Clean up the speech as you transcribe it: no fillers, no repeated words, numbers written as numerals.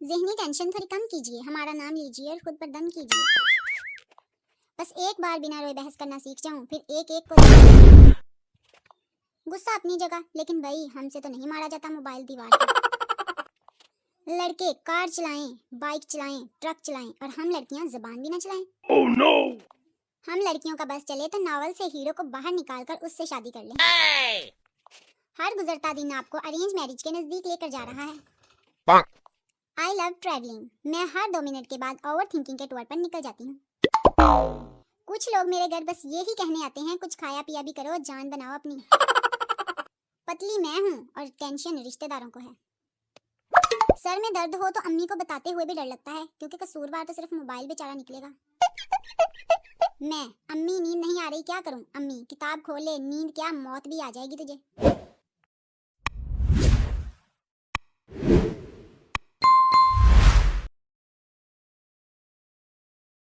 ज़हनी टेंशन थोड़ी कम कीजिए, हमारा नाम लीजिए और खुद पर दम कीजिए। बस एक बार बिना रोए बहस करना सीख जाऊं, फिर एक एक को देखूंगा। गुस्सा अपनी जगह, लेकिन भाई हमसे तो नहीं मारा जाता मोबाइल दीवार पर। लड़के कार चलाएं, बाइक चलाएं, ट्रक चलाएं और हम लड़कियां ज़बान भी ना चलाएं। Oh no! हम लड़कियों का बस चले तो नावल से हीरो को बाहर निकालकर उससे शादी कर लें। Hey! हर गुजरता दिन आपको अरेंज मैरिज के नजदीक लेकर जा रहा है। Bonk. I love travelling. मैं हर 2 मिनट के बाद ओवर थिंकिंग के टूर पर निकल जाती हूँ। कुछ लोग मेरे घर बस ये ही कहने आते हैं, कुछ खाया पिया भी करो, जान बनाओ अपनी। पतली मैं हूँ और टेंशन रिश्तेदारों को है। सर में दर्द हो तो अम्मी को बताते हुए भी डर लगता है, क्योंकि कसूरवार तो सिर्फ मोबाइल बेचारा निकलेगा। मैं, अम्मी नींद नहीं आ रही क्या करूं? अम्मी किताब खोले, नींद क्या मौत भी आ जाएगी तुझे।